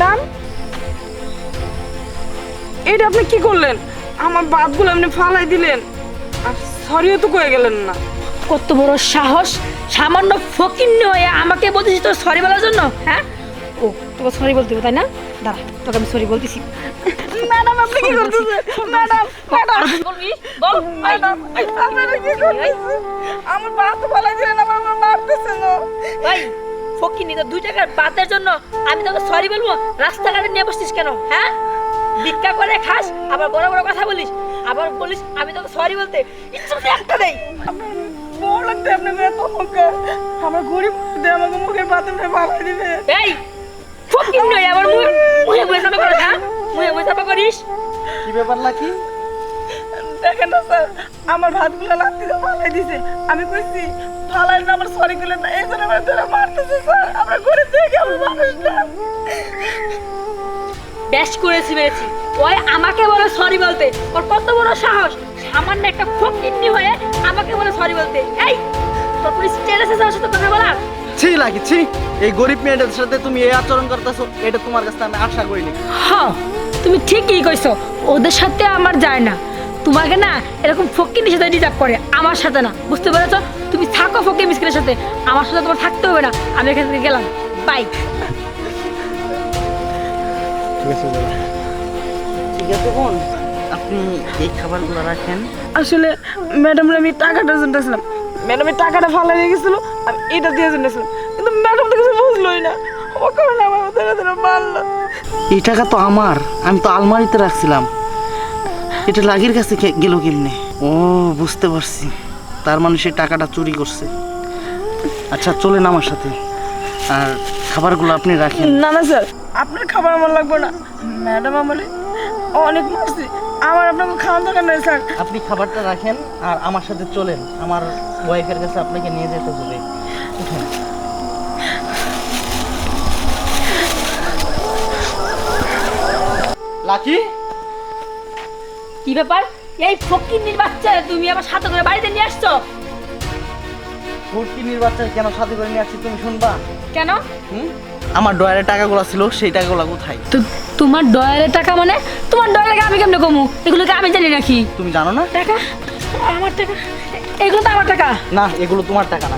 Madam, এটা আপনি কি করলেন? আমার ভাতগুলো আপনি ফালাই দিলেন, আর সরিও তো কয়ে গেলেন না। কত বড় সাহস, সামান্য ফকিন্নি হয়ে আমাকে বলতেছিস তোর সরি বলার জন্য? হ্যাঁ, ও তোকে সরি বলতে হবে তাই না? দাঁড়া, তোকে আমি সরি বলতেছি। ম্যাডাম আপনি কি করতেছেন? ম্যাডাম, ম্যাডাম, বলবি বল। ম্যাডাম, আপনারা কি করতেছেন? আমার ভাত ফালাই দিলেন, আমার মারতেছেন। ভাই ফকিন্নি, তো 2 টাকার ভাতের জন্য আমি তোকে সরি বলবো? রাস্তাঘাটে নিয়ে বসছিস কেন? হ্যাঁ, ভিক্ষা করে খাস, আবার বড় বড় কথা বলিস, আবার বলিস আমি তোকে সরি বলতে। ইচ্ছা করে একটা দেই। বড় লাগতে আপনার এত অহংকার, আমার গরিব আমাকে মুখের ভাত আপনি ফালাই দিবে। এই ফকিন্নি, আবার মুখে মুখে চাপা করে, হ্যাঁ মুখে মুখে চাপা করিস। কি ব্যাপার নাকি? দেখেন না স্যার, আমার ভাতগুলো লাত্তিতে ফালাই দিছে। আমি কইছি ফালাই না, আমার সরি করলেন না, এই জন্য আমার ধরে মারতেছে স্যার। আমরা গরিব থেকে আমার মানুষ না। বেশ করেছি মেরেছি, ওই আমাকে বলে সরি বলতে। ওর কত বড় সাহস, সামান্য একটা ফকিন্নি হয়ে আমাকে বলে সরি বলতে। এই তোর পুলিশ স্টেটাসে যাওয়ার সাথে কথা বলা? ছি লাগি, ছি। এই গরিব মেয়েটার সাথে তুমি এই আচরণ করতেছো, এটা তোমার কাছে আমি আশা করিনি। হ্যাঁ, তুমি ঠিকই কইছো, ওদের সাথে আমার যায় না। তোমাকে না এরকম ফকিন্নির সাথে রিজার্ভ করে, আমার সাথে না, বুঝতে পেরেছো? তুমি থাকো ফকির মিসকিনের সাথে, আমার সাথে তোমার থাকতে হবে না। আমি এখান থেকে গেলাম, বাই। ঠিক আছে দাদা, ঠিক আছে বোন, আপনি এই খাবারগুলো রাখেন। আসলে ম্যাডামরা আমি টাকাটার জন্য ছিলাম, ম্যাডামের টাকাটা ফালাই দিয়ে গেছিল, আমি এটা দিয়ে জন্য ছিলাম, কিন্তু ম্যাডাম তো কিছু বুঝলোই না। ও কারণে আমার ধরে ধরে মারলো। এই টাকা তো আমার, আমি তো আলমারিতে রাখছিলাম। এটা লাগির কাছে গেল কেমনে? ও বুঝতে পারছি, তার মানে সে টাকাটা চুরি করছে। আচ্ছা চলেন আমার সাথে, আর খাবারগুলো আপনি রাখেন। না না স্যার, আপনার খাবার আমার লাগবে না। ম্যাডাম আমারে অনেক মারছে, আমার আপনাকে খাওয়ান দরকার নেই স্যার। আপনি খাবারটা রাখেন আর আমার সাথে চলেন, আমার ওয়াইফের কাছে আপনাকে নিয়ে যেতে হবে। উঠুন। লাকি, কি ব্যাপার? এই ফকিন্নির বাচ্চা তুমি আমার সাথে করে বাড়িতে নিয়ে আসছো ফুটকিনির বাচ্চা কেন সাথে করে নিয়ে আসছি তুমি শুনবা? কেন? আমার ডয়ারের টাকাগুলো ছিল, সেই টাকাগুলো কোথায়? তো তোমার ডয়ারের টাকা মানে? তোমার ডয়ারের টাকা আমি কেমনে কমু? এগুলোকে আমি জানি নাকি? তুমি জানো না? টাকা আমার টাকা, এগুলো তো আমার টাকা। না, এগুলো তোমার টাকা না।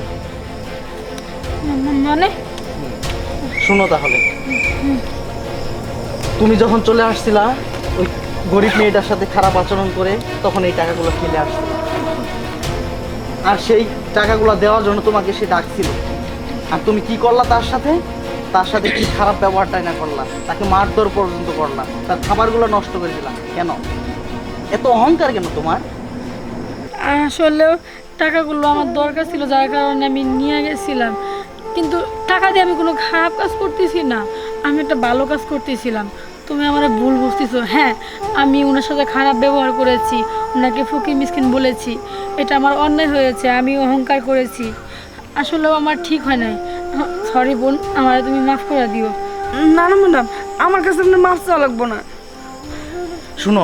মানে শুনো তাহলে, তুমি যখন চলে আসছিলা ওই গরিব মেয়েটার সাথে খারাপ আচরণ করে, তখন এই টাকাগুলো ফেলে আসছিল, আর সেই টাকাগুলো দেওয়ার জন্য তোমাকে সে ডাকছিল। আর তুমি কি করলা তার সাথে? তার সাথে কি খারাপ ব্যবহারটাই না করলা, তাকে মারধর পর্যন্ত করলা, তার খাবারগুলো নষ্ট করে দিলা। কেন এত অহংকার কেন তোমার? আসলে টাকাগুলো আমার দরকার ছিল, যার কারণে আমি নিয়ে গেছিলাম। কিন্তু টাকা দিয়ে আমি কোনো খারাপ কাজ করতেছি না, আমি একটা ভালো কাজ করতেছিলাম। তুমি আমার ভুল বুঝতেছো। হ্যাঁ, আমি ওনার সাথে খারাপ ব্যবহার করেছি, ওনাকে ফকির মিসকিন বলেছি, এটা আমার অন্যায় হয়েছে, আমি অহংকার করেছি। আসলেও আমার ঠিক হয় নাই। সরি বোন, আমার তুমি মাফ করে দিও। না না ম্যাডাম, আমার কাছে আপনার মাফ চাওয়া লাগবো না। শুনো,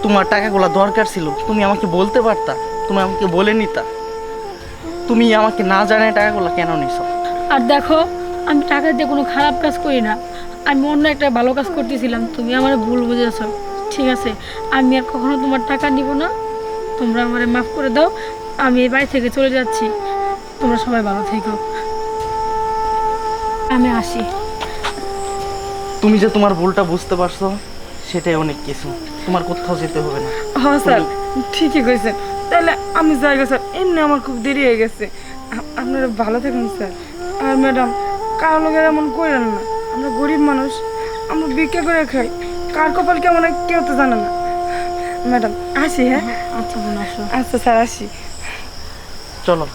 তোমার টাকাগুলো দরকার ছিল, তুমি আমাকে বলতে পারতা, তুমি আমাকে বলে নিতা। তুমি আমাকে না জানায় টাকাগুলো কেন নিছো? আর দেখো, আমি টাকা দিয়ে কোনো খারাপ কাজ করি না, আমি অন্য একটা ভালো কাজ করতেছিলাম, তুমি আমার ভুল বুঝেছো। ঠিক আছে, আমি আর কখনো তোমার টাকা নিব না, তোমরা আমারে মাফ করে দাও। আমি এই বাড়ি থেকে চলে যাচ্ছি, তোমরা সবাই ভালো থেকো, আমি আসি। তুমি যে তোমার ভুলটা বুঝতে পারছো, সেটাই অনেক কিছু। তোমার কোথাও যেতে হবে না। হ্যাঁ স্যার, ঠিকই কইছেন। তাহলে আমি যাই গো স্যার, এমনি আমার খুব দেরি হয়ে গেছে। আপনারা ভালো থাকুন স্যার। আর ম্যাডাম, কারো লোকের এমন করেন না, আমরা গরিব মানুষ, আমরা ভিক্ষা করে খাই, কার কপাল কেমন হয় কেউ তো জানে না। ম্যাডাম আসি। হ্যাঁ আচ্ছা বোন, আসো। আচ্ছা স্যার, আসি। চলো।